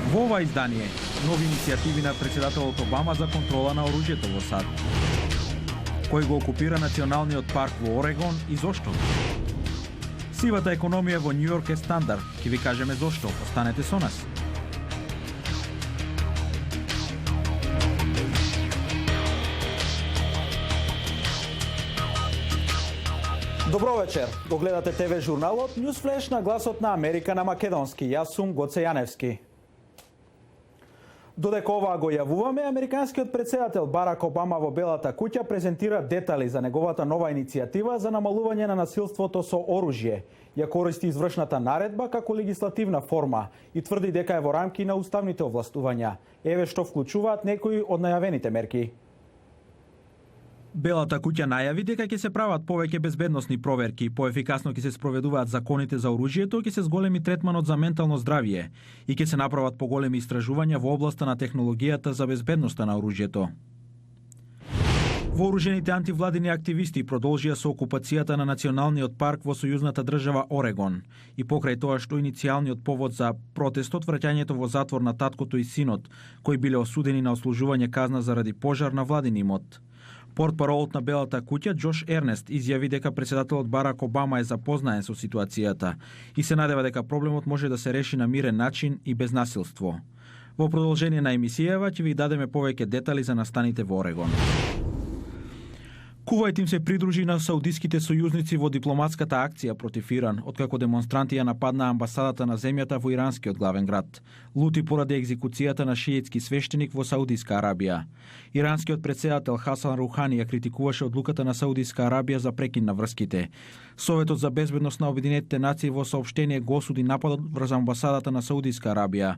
Во ова издание, нови иницијативи на председателот Обама за контрола на оружјето во САД. Кој го окупира националниот парк во Орегон и зошто? Сивата економија во Њујорк е стандард. Ќе ви кажеме зошто. Останете со нас. Добро вечер. Го гледате ТВ журналот Newsflash на гласот на Америка на македонски. Јас сум Гоце Јаневски. Додека ова го јавуваме, американскиот председател Барак Обама во Белата куќа презентира детали за неговата нова иницијатива за намалување на насилството со оружје. Ја користи извршната наредба како легислативна форма и тврди дека е во рамки на уставните овластувања. Еве што вклучуваат некои од најавените мерки. Белата куќа најави дека ќе се прават повеќе безбедносни проверки, поефикасно ќе се спроведуваат законите за оружјето, ќе се зголеми третманот за ментално здравје и ќе се направат поголеми истражувања во областа на технологијата за безбедноста на оружјето. Вооружените антивладини активисти продолжија со окупацијата на националниот парк во сојузната држава Орегон и покрај тоа што иницијалниот повод за протестот враќањето во затвор на таткото и синот, кои биле осудени на ослужување казна заради пожар на владин имот. Портпаролот на Белата куќа Џош Ернест изјави дека председателот Барак Обама е запознаен со ситуацијата и се надева дека проблемот може да се реши на мирен начин и без насилство. Во продолжение на емисијава ќе ви дадеме повеќе детали за настаните во Орегон. Кувајт им се придружи на саудиските сојузници во дипломатската акција против Иран, откако демонстранти ја нападнаа амбасадата на земјата во иранскиот главен град. Лути поради екзекуцијата на шиитски свештеник во Саудиска Арабија. Иранскиот председател Хасан Рухани ја критикуваше одлуката на Саудиска Арабија за прекин на врските. Советот за безбедност на Обединетите нации во соопштение го осуди нападот врз амбасадата на Саудиска Арабија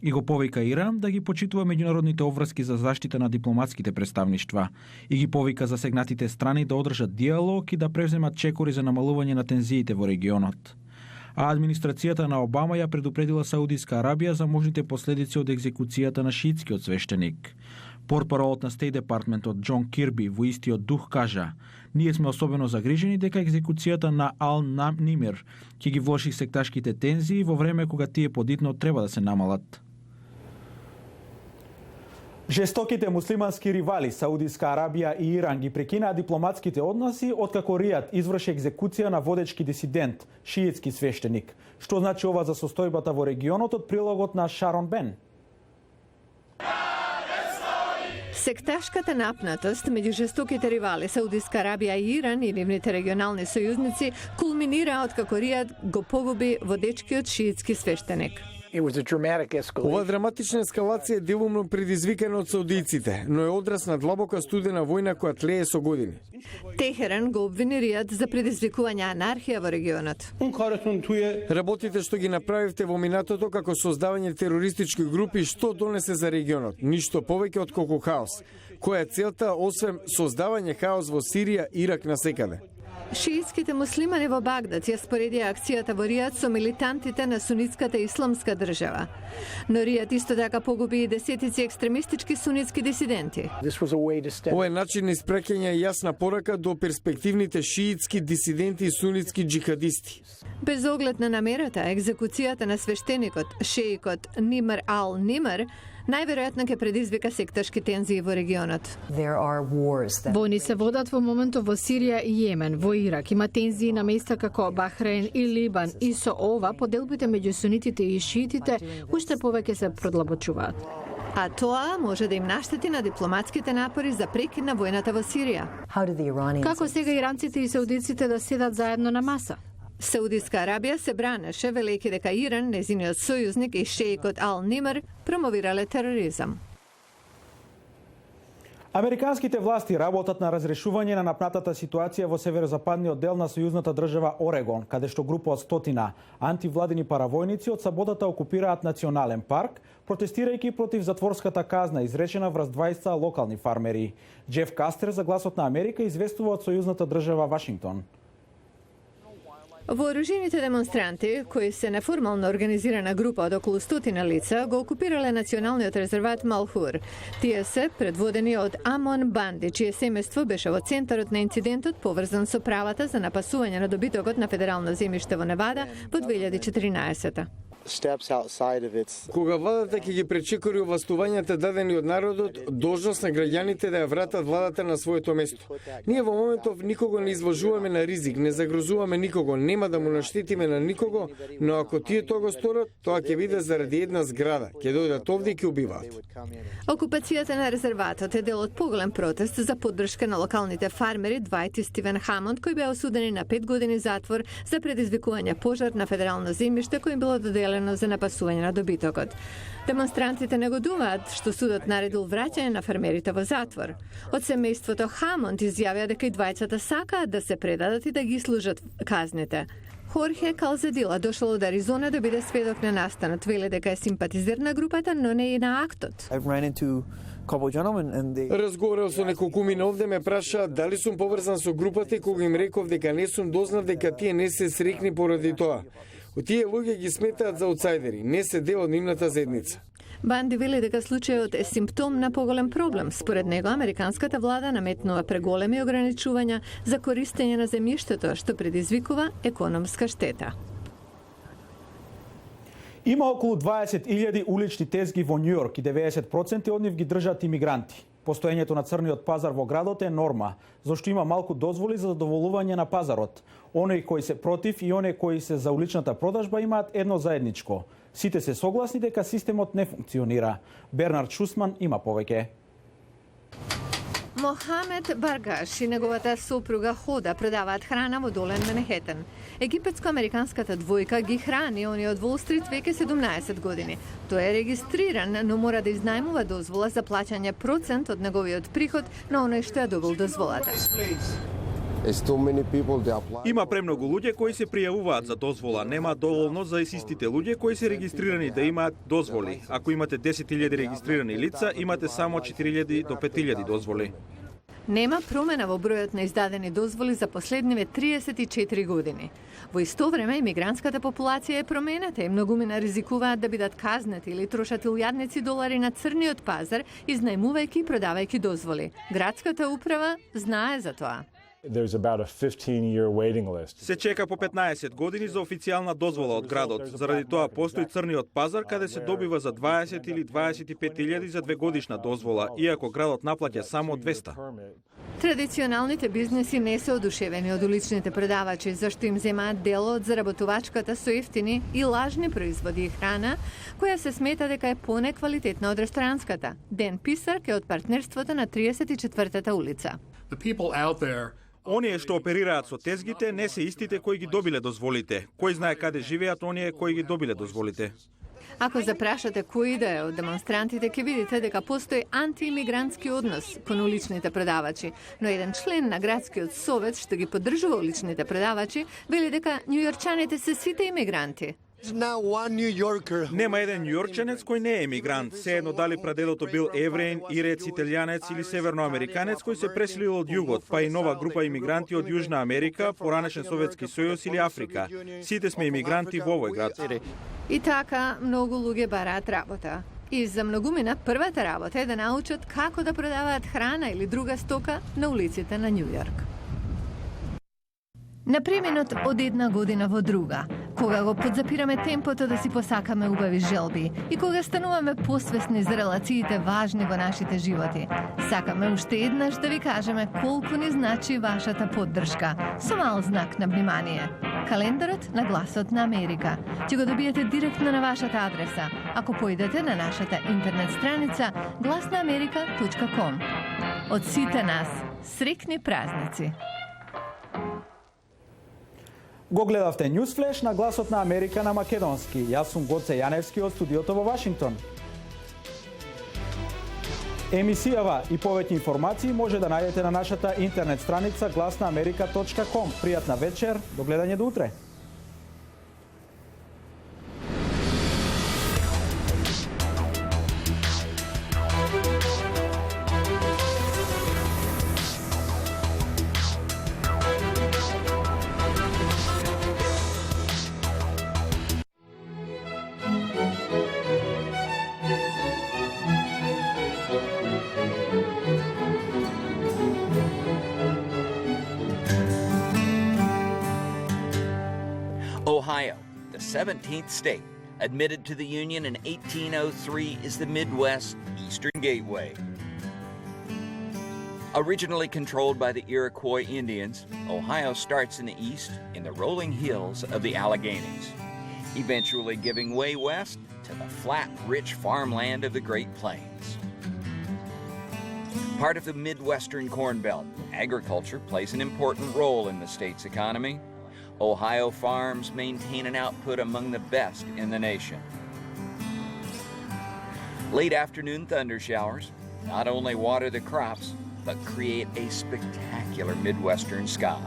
и го повика Иран да ги почитува меѓународните обврски за заштита на дипломатските представништва и ги повика засегнатите страни да одржат диалог и да превземат чекори за намалување на тензиите во регионот. А администрацијата на Обама ја предупредила Саудиска Арабија за можните последици од екзекуцијата на шиитскиот свештеник. Портпаролот на Стейт Департментот Џон Кирби во истиот дух кажа: "Ние сме особено загрижени дека екзекуцијата на Ал Нимер ќе ги влоши секташките тензии во време кога тие подитно треба да се намалат." Жестоките муслимански ривали Саудиска Арабија и Иран ги прекинаа дипломатските односи откако Ријад изврши екзекуција на водечки дисидент, шиитски свештеник. Што значи ова за состојбата во регионот од прилогот на Шарон Бен? Секташката напнатост меѓу жестоките ривали Саудиска Арабија и Иран и нивните регионални сојузници кулминира откако Ријад го погуби водечкиот шиитски свештеник. Ова драматична ескалација е делумно предизвикана од саудијците, но е одраз на длабока студена војна која тлее со години. Техеран го обвини Ријад за предизвикување анархија во регионот. Работите што ги направивте во минатото како создавање терористички групи што донесе за регионот, ништо повеќе од колку хаос. Која е целта освен создавање хаос во Сирија, Ирак насекаде? Шиитските муслимани во Багдад ја споредија акцијата во Ријад со милитантите на сунитската исламска држава. Но Ријад исто така погуби и десетици екстремистички сунитски дисиденти. Ова е начин на испреќање јасна порака до перспективните шиитски дисиденти и сунитски џихадисти. Без оглед на намерата, екзекуцијата на свештеникот, шеикот Нимер Ал Нимер, најверојатно ќе предизвика секташки тензии во регионот. Војни се водат во моментот во Сирија и Јемен, во Ирак. Има тензии на места како Бахрейн и Либан и со ова поделбите меѓу сунитите и шиитите уште повеќе се продлабочуваат. А тоа може да им наштети на дипломатските напори за прекин на војната во Сирија. Како сега иранците и саудиците да седат заедно на маса? Саудиска Арабија се бранеше велејќи дека Иран, незиниот сојузник и шеикот Ал Нимер промовирале тероризам. Американските власти работат на разрешување на напнатата ситуација во северозападниот дел на сојузната држава Орегон, каде што група од 100 антивладини паравојници од саботата окупираат национален парк, протестирајќи против затворската казна изречена врз 20 локални фармери. Џеф Кастер за Гласот на Америка известува од сојузната држава Вашингтон. Вооружените демонстранти, кои се неформално организирана група од околу 100 лица, го окупирале националниот резерват Малхур. Тие се предводени од Амон Банди, чие семејство беше во центарот на инцидентот поврзан со правата за напасување на добитокот на федерално земјиште во Невада во 2014. steps outside of its. Кога владата ќе ги пречекори овластувањата дадени од народот, должност на граѓаните да ја вратат владата на своето место. Ние во моментов никого не изложуваме на ризик, не загрозуваме никого, нема да му наштетиме на никого, но ако тие тоа го сторат, тоа ќе биде заради една зграда, ќе дојдат овде и ќе убиваат. Окупацијата на резерватот е дел од поголем протест за поддршка на локалните фармери Двајт и Стивен Хамонд, кои беа осудени на 5 години затвор за предизвикување пожар на федерално земјиште кој им било доделено за напасување на добитокот. Демонстрантите негодуваат што судот наредил враќање на фермерите во затвор. Од семејството Хамонд изјавија дека и двајцата сакаат да се предадат и да ги служат казните. Хорхе Калзадила дошол од Аризона да биде сведок на настанот, веле дека е симпатизер на групата, но не и на актот. Разговарал со неколкумина овде, ме праша дали сум поврзан со групата и кога им реков дека не сум, дознав дека тие не се срекни поради тоа. Тие луѓе ги сметаат за аутсайдери, не се дел од нивната заедница. Банди вели дека случајот е симптом на поголем проблем. Според него, американската влада наметнува преголеми ограничувања за користење на земјиштето, што предизвикува економска штета. Има околу 20.000 улични тезги во Њујорк и 90% од нив ги држат имигранти. Постоењето на црниот пазар во градот е норма, зашто има малку дозволи за задоволување на пазарот. Оние кои се против и оние кои се за уличната продажба имаат едно заедничко. Сите се согласни дека системот не функционира. Бернард Шусман има повеќе. Мохамед Баргаш и неговата сопруга Хода продаваат храна во Долен Манхетен. Египетско-американската двојка ги храни оние од Wall Street веќе 17 години. Тој е регистриран, но мора да изнајмува дозвола за плаќање процент од неговиот приход на оној што ја добил дозволата. Има премногу луѓе кои се пријавуваат за дозвола, нема доволно за истите луѓе кои се регистрирани да имаат дозволи. Ако имате 10.000 регистрирани лица, имате само 4.000 до 5.000 дозволи. Нема промена во бројот на издадени дозволи за последниве 34 години. Во исто време, имигрантската популација е променета и многумина ризикуваат да бидат казнети или трошат илјадници долари на црниот пазар, изнајмувајќи и продавајќи дозволи. Градската управа знае за тоа. Се чека по 15 години за официјална дозвола од градот. Заради тоа постои црниот пазар каде се добива за 20 или 25.000 за 2 годишна дозвола, иако градот наплаќа само 200. Традиционалните бизнеси не се одушевени од уличните продавачи, зашто им земаат дел од заработувачката со ефтини и лажни производи и храна, која се смета дека е понеквалитетна од ресторанската. Ден Писарк е од партнерството на 34-та улица. Оние што оперираат со тезгите не се истите кои ги добиле дозволите. Кој знае каде живеат оние кои ги добиле дозволите. Ако запрашате кој да е од демонстрантите, ќе видите дека постои антиимигрантски однос кон уличните продавачи, но еден член на градскиот совет што ги поддржува уличните продавачи вели дека њујорчаните се сите имигранти. Нема еден њујорчанец кој не е емигрант, sejedno дали прадедото бил евреин, ирец, италијанец или северноамериканец кој се преселил од југот, па и нова група имигранти од Јужна Америка, поранешен Советски сојуз или Африка. Сите сме имигранти во овој град. И така, многу луѓе бараат работа. И за многумина првата работа е да научат како да продаваат храна или друга стока на улиците на Њујорк. На преминот од една година во друга, кога го подзапираме темпото да си посакаме убави желби и кога стануваме посвесни за релациите важни во нашите животи, сакаме уште еднаш да ви кажеме колку ни значи вашата поддршка, со мал знак на внимание. Календарот на Гласот на Америка. Ќе го добиете директно на вашата адреса, ако поидете на нашата интернет страница glasnaamerika.com. Од сите нас, срекни празници! Го гледавте Ньюсфлеш на Гласот на Америка на македонски. Јас сум Гоце Јаневски од студиото во Вашингтон. Емисијава и повеќе информации може да најдете на нашата интернет страница glasnaamerika.com. Пријатна вечер, до гледање до утре. Ohio, the 17th state, Admitted to the Union in 1803 is the Midwest Eastern Gateway. Originally controlled by the Iroquois Indians, Ohio starts in the east in the rolling hills of the Alleghenies, eventually giving way west to the flat, rich farmland of the Great Plains. Part of the Midwestern Corn Belt, agriculture plays an important role in the state's economy. Ohio farms maintain an output among the best in the nation. Late afternoon thunder showers not only water the crops, but create a spectacular Midwestern sky.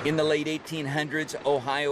In the late 1800s, Ohio